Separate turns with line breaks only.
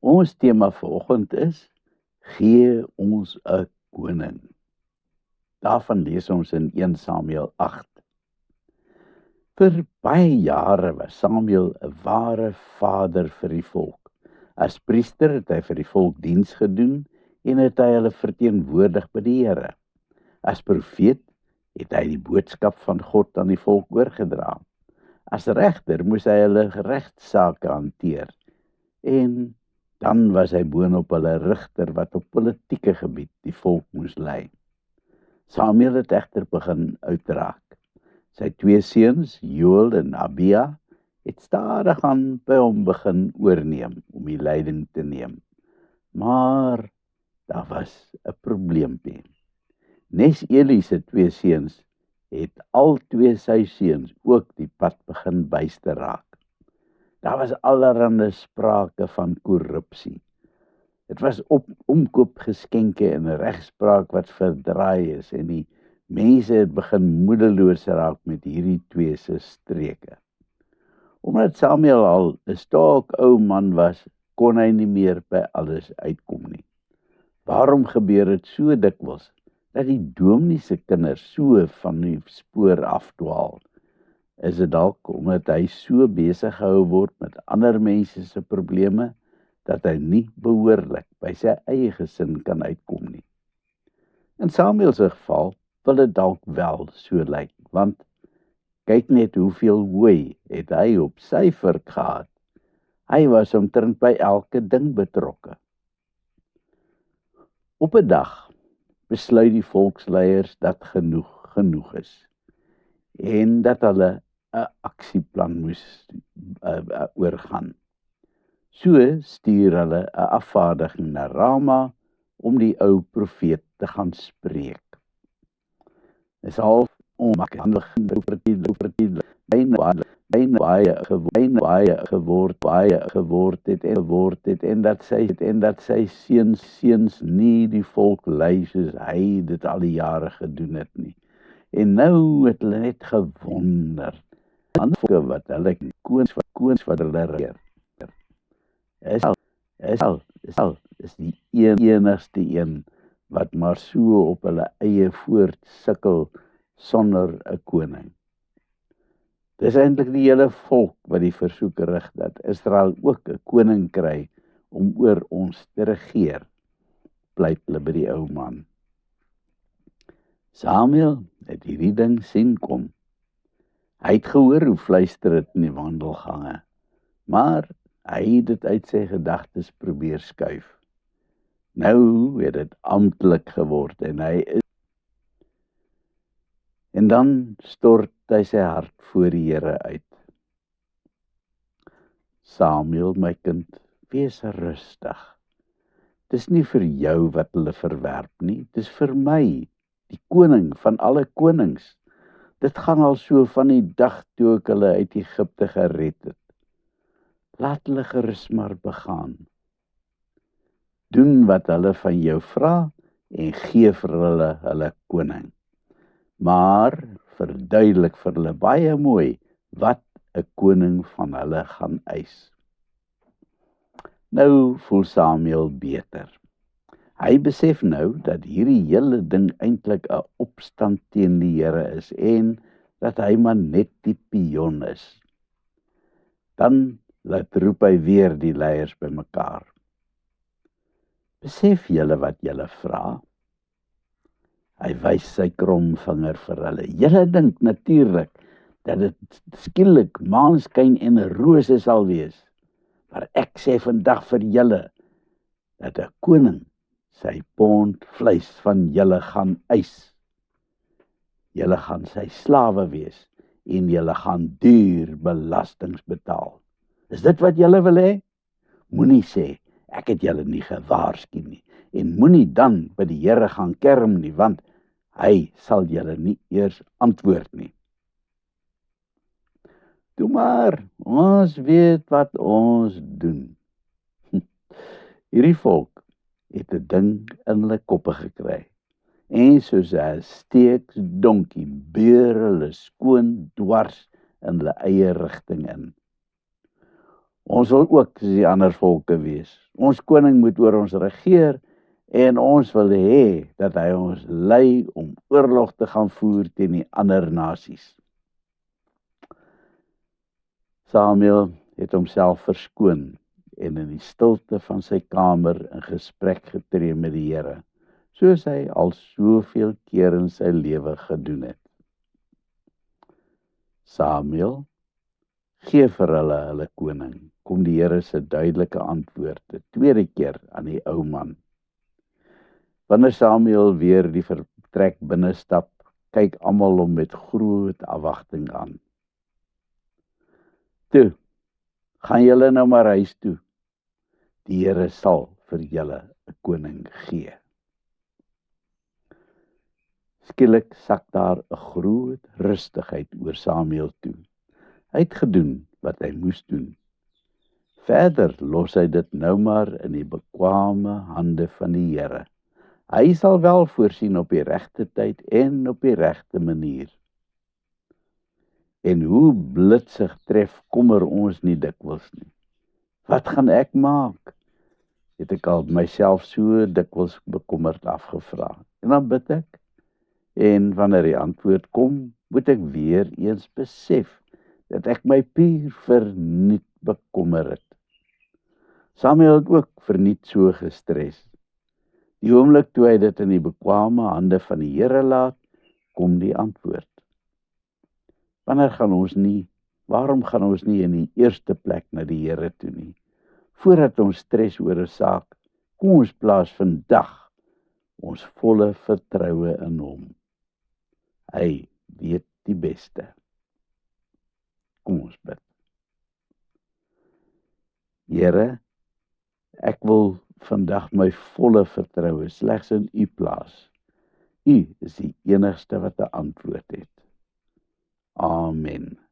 Ons tema vanoggend is: gee ons 'n koning. Daarvan lees ons in 1 Samuel 8. Vir baie jare was Samuel 'n ware vader vir die volk. As priester het hy vir die volk diens gedoen en het hy hulle verteenwoordig by die Here. As profeet het hy die boodskap van God aan die volk oorgedra. As regter moes hy hulle regtsake hanteer. En dan was hy boonop hulle rigter wat op politieke gebied die volk moes lei. Samuel het egter begin uitraak. Sy 2 seuns, Joel en Abia, het stadig aan by hom begin oorneem om die leiding te neem. Maar daar was 'n probleempie. Nes Eli se 2 seuns het al 2 sy seuns ook die pad begin byster raak. Daar was allerhande sprake van korrupsie. Dit was omkoopgeskenke en regspraak wat verdraai is en die mense het begin moedeloos raak met hierdie 2 se streke. Omdat Samuel al 'n stok ou man was, kon hy nie meer by alles uitkom nie. Waarom gebeur dit so dikwels dat die dominee se kinders so van die spoor afdwaal? Is dit dalk omdat hy so besig gehou word met ander mense se probleme, dat hy nie behoorlik by sy eie gesin kan uitkom nie? In Samuel se geval wil dit dalk wel so lyk, want kyk net hoeveel hooi het hy op sy vurk gehad. Hy was omtrent by elke ding betrokke. Op 'n dag besluit die volksleiers dat genoeg is en dat hulle 'n aksieplan moes oorgaan. So stuur hulle 'n afvaardiging na Rama om die ou profeet te gaan spreek. Dis half onmaklik geword het en dat sy seuns nie die volk lei soos hy dit al die jare gedoen het nie. En nou het hulle net gewonder wat hulle koens wat hulle regeer. Is die enigste een wat maar so op hulle eie voort sukkel sonder 'n koning. Dis eintlik die hele volk wat die versoek rig dat Israel ook 'n koning kry om oor ons te regeer, pleit hulle by die ou man. Samuel het hierdie ding sien kom. Hy het gehoor hoe fluister dit in die wandelgange, maar hy het dit uit sy gedagtes probeer skuif. Nou het dit amptelik geword en dan stort hy sy hart voor die Here uit. Samuel, my kind, wees rustig. Dis nie vir jou wat hulle verwerp nie, dis vir my, die koning van alle konings. Dit gaan al so van die dag toe ek hulle uit Egipte gered het. Laat hulle gerus maar begaan. Doen wat hulle van jou vra en gee vir hulle koning. Maar verduidelik vir hulle baie mooi wat 'n koning van hulle gaan eis. Nou voel Samuel beter. Hy besef nou dat hierdie hele ding eintlik 'n opstand teen die Here is en dat hy maar net die pion is. Dan roep hy weer die leiers bymekaar. Besef julle wat julle vra? Hy wys sy kromvinger vir hulle. Julle dink natuurlik dat dit skielik maanskyn en rose sal wees. Maar ek sê vandag vir julle dat 'n koning sy pond vleis van julle gaan eis. Julle gaan sy slawe wees en julle gaan duur belastings betaal. Is dit wat julle wil hê? Moenie sê ek het julle nie gewaarsku nie en moenie dan by die Here gaan kerm nie, want hy sal julle nie eers antwoord nie. Toe maar, ons weet wat ons doen. Hierdie volk het 'n ding in hulle koppe gekry. En soos 'n steeksdonkie beur hulle skoon dwars in hulle eie rigting in. Ons wil ook soos die ander volke wees. Ons koning moet oor ons regeer en ons wil hê dat hy ons lei om oorlog te gaan voer teen die ander nasies. Samuel het homself verskoon en in die stilte van sy kamer in gesprek getree met die Here, soos hy al soveel keer in sy lewe gedoen het. Samuel, gee vir hulle koning, kom die Here se duidelike antwoord, die tweede keer aan die ou man. Wanneer Samuel weer die vertrek binne stap, kyk almal hom met groot afwagting aan. Toe, gaan julle nou maar huis toe. Die Here sal vir julle 'n koning gee. Skielik sak daar 'n groot rustigheid oor Samuel toe. Hy het gedoen wat hy moes doen. Verder los hy dit nou maar in die bekwame hande van die Here. Hy sal wel voorsien op die regte tyd en op die regte manier. En hoe blitsig tref kommer ons nie dikwels nie. Wat gaan ek maak? Het ek al myself so dikwels bekommerd afgevra. En dan bid ek. En wanneer die antwoord kom, moet ek weer eens besef dat ek my puur verniet bekommer het. Samuel het ook verniet so gestres. Die oomblik toe hy dit in die bekwame hande van die Here laat, kom die antwoord. Waarom gaan ons nie in die eerste plek na die Here toe nie? Voordat ons stres oor 'n saak, kom ons plaas vandag ons volle vertroue in hom. Hy weet die beste. Kom ons bid. Here, ek wil vandag my volle vertroue slegs in U plaas. U is die enigste wat 'n antwoord het. Amen.